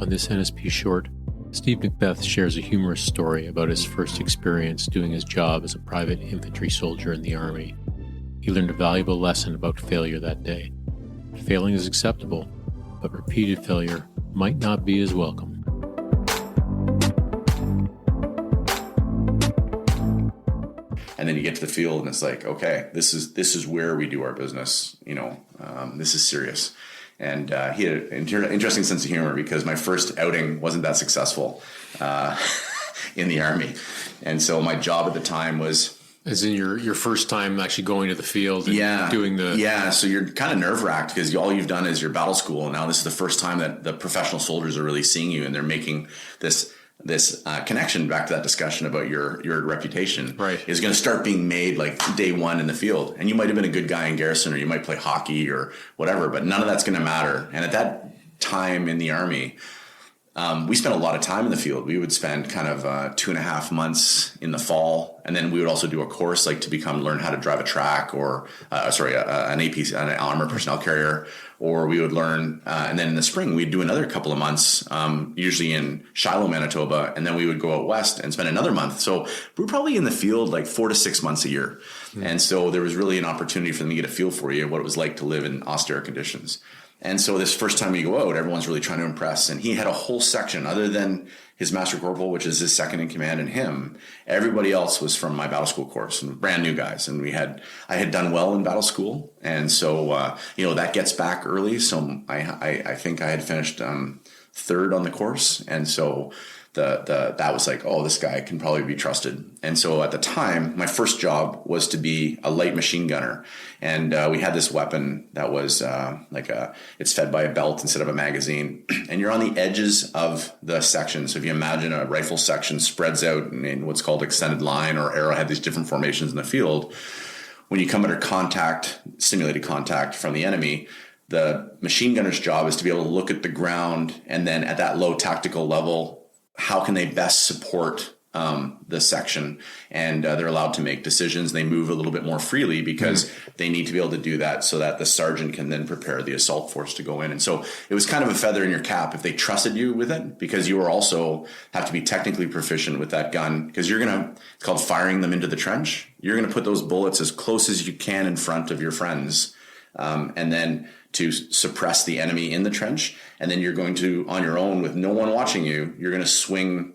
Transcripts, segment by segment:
On this NSP short, Steve MacBeth shares a humorous story about his first experience doing his job as a private infantry soldier in the Army. He learned a valuable lesson about failure that day. Failing is acceptable, but repeated failure might not be as welcome. And then you get to the field and it's like, okay, this is where we do our business. This is serious. And he had an interesting sense of humor because my first outing wasn't that successful in the Army. And so my job at the time was... As in your first time actually going to the field and doing the... Yeah, so you're kind of nerve-wracked because all you've done is your battle school. And now this is the first time that the professional soldiers are really seeing you and they're making this connection back to that discussion about your reputation is going to start being made like day one in the field. And you might have been a good guy in garrison or you might play hockey or whatever, but none of that's going to matter. And at that time in the Army, we spent a lot of time in the field. We would spend kind of 2.5 months in the fall. And then we would also do a course like to learn how to drive a track or, an AP, an armored personnel carrier, or we would learn, and then in the spring, we'd do another couple of months, usually in Shiloh, Manitoba. And then we would go out west and spend another month. So we were probably in the field like 4 to 6 months a year. Mm. And so there was really an opportunity for them to get a feel for you, what it was like to live in austere conditions. And so this first time we go out, everyone's really trying to impress. And he had a whole section other than his master corporal, which is his second in command, and him. Everybody else was from my battle school course and brand new guys. And I had done well in battle school. And so, that gets back early. So I think I had finished third on the course. And so that was like, oh, this guy can probably be trusted. And so at the time, my first job was to be a light machine gunner. And we had this weapon that was it's fed by a belt instead of a magazine. And you're on the edges of the section. So if you imagine a rifle section spreads out in what's called extended line or arrowhead, these different formations in the field. When you come under simulated contact from the enemy, the machine gunner's job is to be able to look at the ground and then at that low tactical level, how can they best support the section? And they're allowed to make decisions. They move a little bit more freely because they need to be able to do that so that the sergeant can then prepare the assault force to go in. And so it was kind of a feather in your cap if they trusted you with it, because you also have to be technically proficient with that gun, because it's called firing them into the trench. You're going to put those bullets as close as you can in front of your friends. And then to suppress the enemy in the trench. And then you're going to, on your own with no one watching you, you're going to swing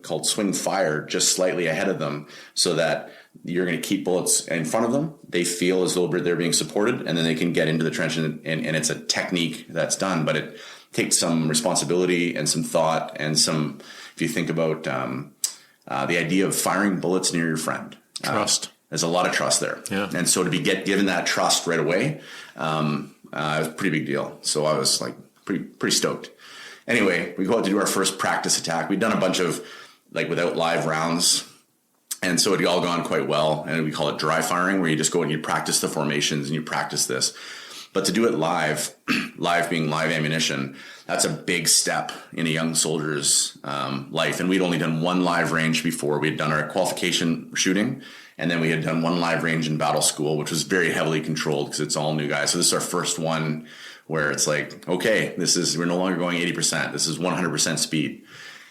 fire just slightly ahead of them so that you're going to keep bullets in front of them. They feel as though they're being supported, and then they can get into the trench. And it's a technique that's done, but it takes some responsibility and some thought and if you think about the idea of firing bullets near your friend. Trust. There's a lot of trust there. Yeah. And so to be given that trust right away, it was a pretty big deal. So I was like pretty stoked. Anyway, we go out to do our first practice attack. We'd done a bunch of without live rounds. And so it had all gone quite well. And we call it dry firing, where you just go and you practice the formations and you practice this. But to do it live being live ammunition, that's a big step in a young soldier's life. And we'd only done one live range before. We'd done our qualification shooting. And then we had done one live range in battle school, which was very heavily controlled because it's all new guys. So this is our first one where it's like, okay, we're no longer going 80%. This is 100% speed.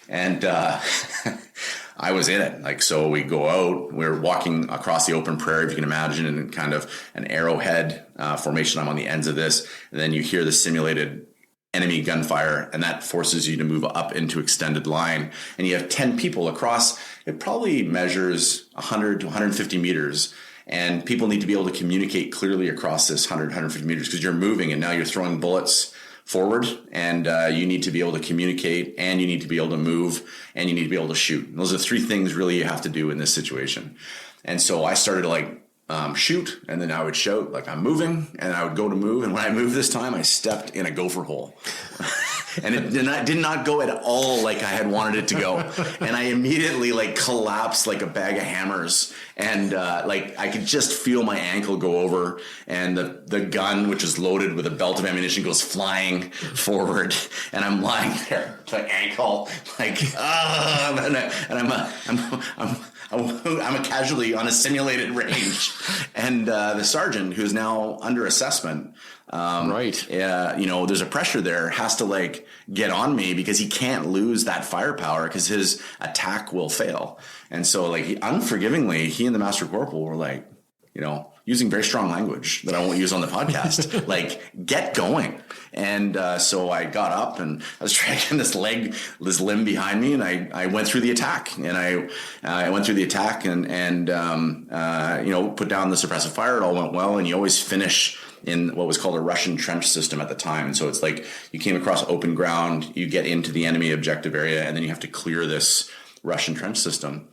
And I was in it. So we go out, we're walking across the open prairie, if you can imagine, in kind of an arrowhead formation. I'm on the ends of this. And then you hear the simulated enemy gunfire, and that forces you to move up into extended line. And you have 10 people across. It probably measures 100 to 150 meters. And people need to be able to communicate clearly across this 100, 150 meters because you're moving and now you're throwing bullets forward, and you need to be able to communicate, and you need to be able to move, and you need to be able to shoot. And those are 3 things really you have to do in this situation. And so I started to shoot, and then I would shout I'm moving, and I would go to move. And when I moved this time, I stepped in a gopher hole. And it did not go at all like I had wanted it to go. And I immediately collapsed like a bag of hammers. And I could just feel my ankle go over, and the gun, which is loaded with a belt of ammunition, goes flying forward. And I'm lying there, my ankle, and I'm a casualty on a simulated range. And the sergeant, who's now under assessment, there's a pressure there, has to like get on me because he can't lose that firepower because his attack will fail. And so like unforgivingly, he and the master corporal were like, using very strong language that I won't use on the podcast, like get going. And so I got up and I was dragging this limb behind me, and I went through the attack. And I went through the attack and put down the suppressive fire. It all went well. And you always finish in what was called a Russian trench system at the time. And so it's like you came across open ground, you get into the enemy objective area, and then you have to clear this Russian trench system.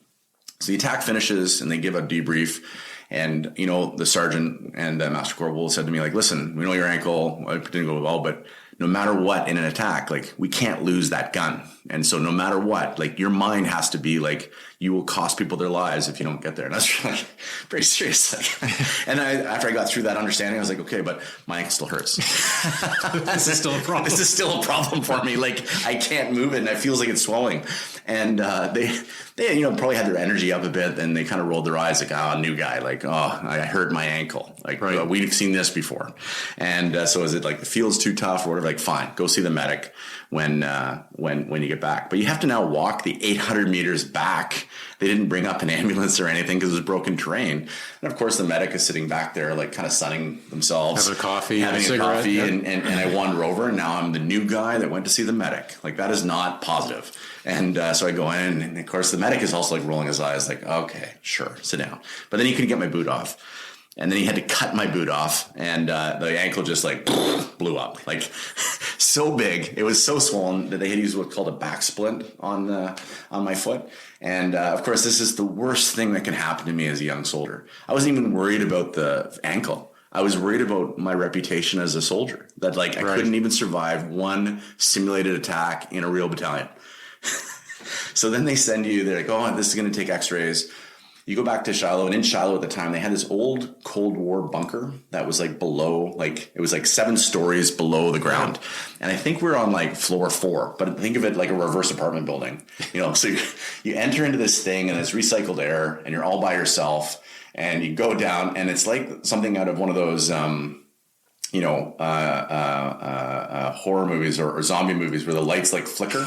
So the attack finishes and they give a debrief. And, the sergeant and the master corporal said to me, like, listen, we know your ankle, it didn't go well, but no matter what in an attack, like, we can't lose that gun. And so no matter what, like, your mind has to be like, you will cost people their lives if you don't get there. And that's really very serious. And after I got through that understanding, I was like, okay, but my ankle still hurts. This is still a problem. This is still a problem for me. Like, I can't move it and it feels like it's swelling. And they probably had their energy up a bit, and they kind of rolled their eyes like, new guy, like, I hurt my ankle. Like, we've seen this before. And so is it like the field's too tough or whatever? Like, fine, go see the medic when you get back. But you have to now walk the 800 meters back. They didn't bring up an ambulance or anything because it was broken terrain. And of course, the medic is sitting back there, like kind of sunning themselves, having a coffee, yeah. And I wander over, and now I'm the new guy that went to see the medic. Like, that is not positive. And so I go in, and of course, the medic is also like rolling his eyes, like, okay, sure, sit down. But then he couldn't get my boot off. And then he had to cut my boot off, and the ankle just like blew up, like so big. It was so swollen that they had used what's called a back splint on my foot. And of course, this is the worst thing that can happen to me as a young soldier. I wasn't even worried about the ankle. I was worried about my reputation as a soldier, that like I couldn't even survive one simulated attack in a real battalion. So then they send you, they're like, this is going to take x-rays. You go back to Shiloh, and in Shiloh at the time, they had this old Cold War bunker that was like below, like it was like 7 stories below the ground. And I think we're on like floor 4, but think of it like a reverse apartment building. So you enter into this thing, and it's recycled air, and you're all by yourself, and you go down, and it's like something out of one of those, horror movies or zombie movies where the lights like flicker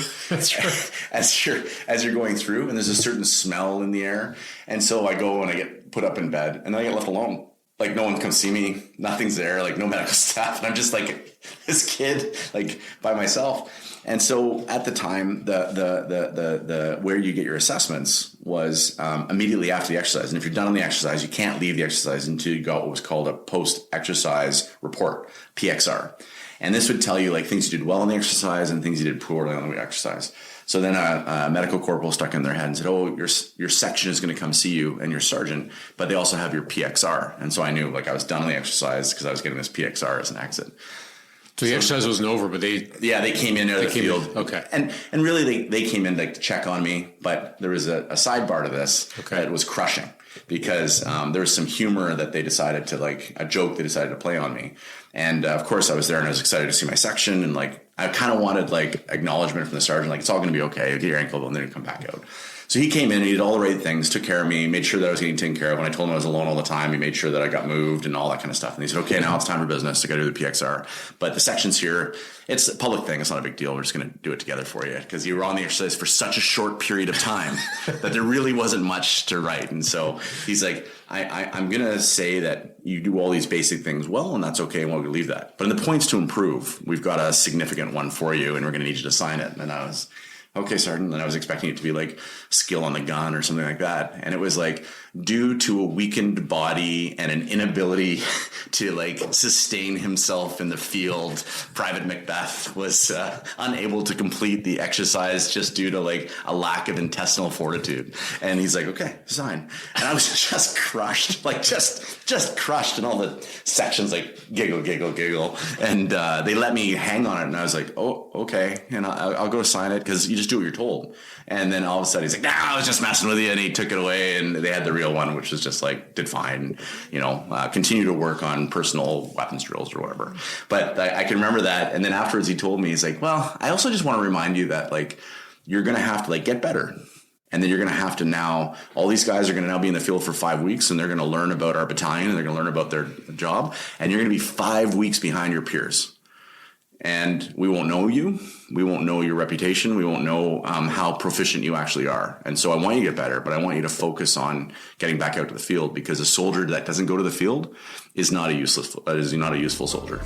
as you're going through, and there's a certain smell in the air. And so I go and I get put up in bed, and then I get left alone. Like, no one comes see me, nothing's there, like no medical staff, and I'm just like this kid, like by myself. And so at the time, the where you get your assessments was immediately after the exercise. And if you're done on the exercise, you can't leave the exercise until you got what was called a post-exercise report, PXR. And this would tell you like things you did well on the exercise and things you did poorly on the exercise. So then a medical corporal stuck in their head and said, your section is going to come see you and your sergeant, but they also have your PXR. And so I knew like I was done on the exercise because I was getting this PXR as an exit. So the exercise wasn't over, but they came in out of the field. Okay. And really they came in like to check on me, but there was a sidebar to this that was crushing because there was some humor that they decided to like a joke they decided to play on me. And of course I was there and I was excited to see my section, and like I kind of wanted like acknowledgement from the sergeant, like it's all going to be okay. Get your ankle and then come back out. So he came in, he did all the right things, took care of me, made sure that I was getting taken care of. When I told him I was alone all the time, he made sure that I got moved and all that kind of stuff. And he said, okay, now it's time for business. I got to do the PXR. But the section's here. It's a public thing. It's not a big deal. We're just going to do it together for you because you were on the exercise for such a short period of time that there really wasn't much to write. And so he's like, I'm going to say that you do all these basic things well, and that's okay, and we'll leave that. But in the points to improve, we've got a significant one for you, and we're going to need you to sign it. And I was, okay, Sergeant. And I was expecting it to be like skill on the gun or something like that. And it was like, due to a weakened body and an inability to like sustain himself in the field, Private MacBeth was unable to complete the exercise just due to like a lack of intestinal fortitude. And he's like, okay, sign. And I was just crushed, like just crushed. And all the sections like giggle. And they let me hang on it. And I was like, oh, okay. And I'll go sign it because you just do what you're told. And then all of a sudden he's like, nah, I was just messing with you. And he took it away, and they had the real one, which was just like, did fine, continue to work on personal weapons drills or whatever. But I can remember that. And then afterwards he told me, he's like, well, I also just want to remind you that like, you're going to have to like get better. And then you're going to have to now, all these guys are going to now be in the field for 5 weeks, and they're going to learn about our battalion, and they're going to learn about their job, and you're going to be 5 weeks behind your peers. And we won't know you. We won't know your reputation. We won't know how proficient you actually are. And so I want you to get better, but I want you to focus on getting back out to the field, because a soldier that doesn't go to the field is not a useful soldier.